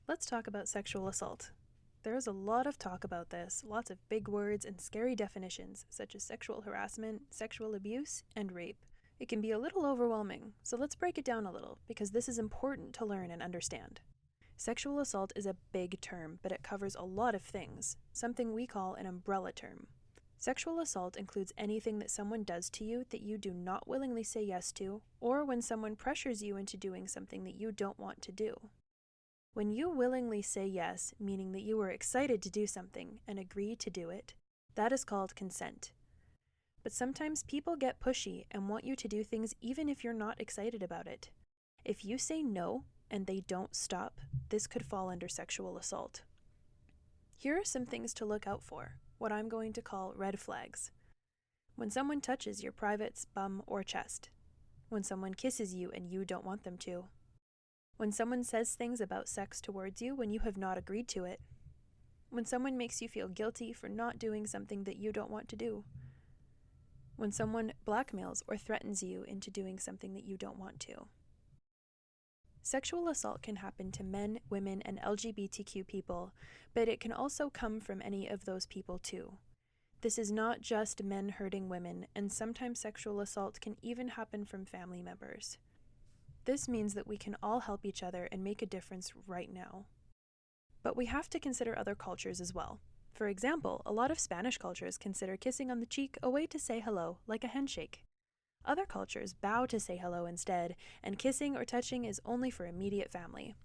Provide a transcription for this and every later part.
Let's talk about sexual assault. There's a lot of talk about this, lots of big words and scary definitions, such as sexual harassment, sexual abuse, and rape. It can be a little overwhelming, so let's break it down a little, because this is important to learn and understand. Sexual assault is a big term, but it covers a lot of things, something we call an umbrella term. Sexual assault includes anything that someone does to you that you do not willingly say yes to, or when someone pressures you into doing something that you don't want to do. When you willingly say yes, meaning that you were excited to do something and agree to do it, that is called consent. But sometimes people get pushy and want you to do things even if you're not excited about it. If you say no and they don't stop, this could fall under sexual assault. Here are some things to look out for, what I'm going to call red flags. When someone touches your privates, bum, or chest. When someone kisses you and you don't want them to. When someone says things about sex towards you when you have not agreed to it. When someone makes you feel guilty for not doing something that you don't want to do. When someone blackmails or threatens you into doing something that you don't want to. Sexual assault can happen to men, women, and LGBTQ people, but it can also come from any of those people too. This is not just men hurting women, and sometimes sexual assault can even happen from family members. This means that we can all help each other and make a difference right now. But we have to consider other cultures as well. For example, a lot of Spanish cultures consider kissing on the cheek a way to say hello, like a handshake. Other cultures bow to say hello instead, and kissing or touching is only for immediate family.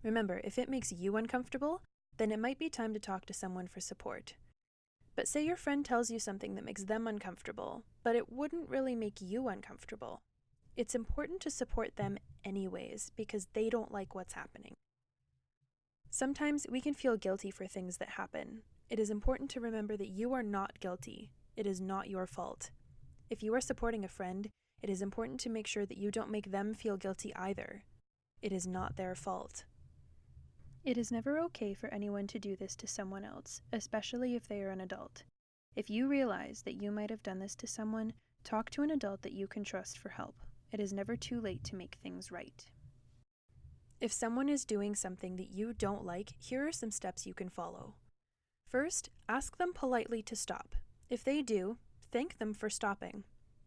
Remember, if it makes you uncomfortable, then it might be time to talk to someone for support. But say your friend tells you something that makes them uncomfortable, but it wouldn't really make you uncomfortable. It's important to support them anyways, because they don't like what's happening. Sometimes we can feel guilty for things that happen. It is important to remember that you are not guilty. It is not your fault. If you are supporting a friend, it is important to make sure that you don't make them feel guilty either. It is not their fault. It is never okay for anyone to do this to someone else, especially if they are an adult. If you realize that you might have done this to someone, talk to an adult that you can trust for help. It is never too late to make things right. If someone is doing something that you don't like, here are some steps you can follow. First, ask them politely to stop. If they do, thank them for stopping.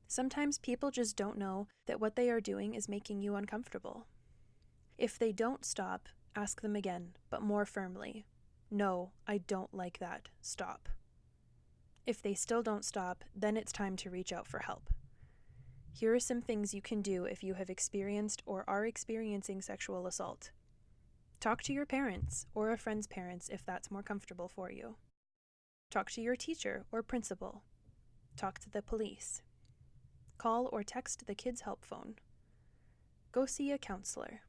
Sometimes people just don't know that what they are doing is making you uncomfortable. If they don't stop, ask them again, but more firmly. No, I don't like that. Stop. If they still don't stop, then it's time to reach out for help. Here are some things you can do if you have experienced or are experiencing sexual assault. Talk to your parents or a friend's parents if that's more comfortable for you. Talk to your teacher or principal. Talk to the police. Call or text the kids' help phone. Go see a counselor.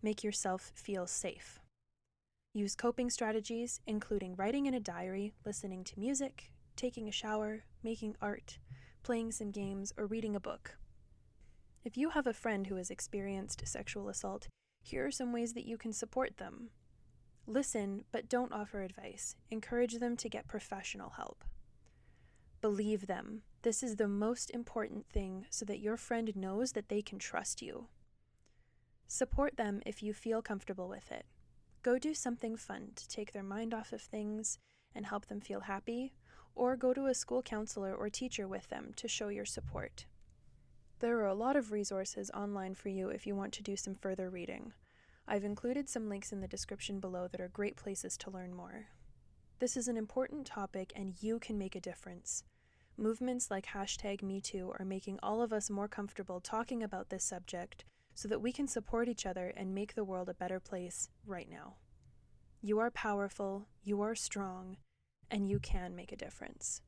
Make yourself feel safe. Use coping strategies, including writing in a diary, listening to music, taking a shower, making art, playing some games, or reading a book. If you have a friend who has experienced sexual assault, here are some ways that you can support them. Listen, but don't offer advice. Encourage them to get professional help. Believe them. This is the most important thing so that your friend knows that they can trust you. Support them if you feel comfortable with it. Go do something fun to take their mind off of things and help them feel happy, or go to a school counselor or teacher with them to show your support. There are a lot of resources online for you if you want to do some further reading. I've included some links in the description below that are great places to learn more. This is an important topic and you can make a difference. Movements like #MeToo are making all of us more comfortable talking about this subject so that we can support each other and make the world a better place right now. You are powerful, you are strong, and you can make a difference.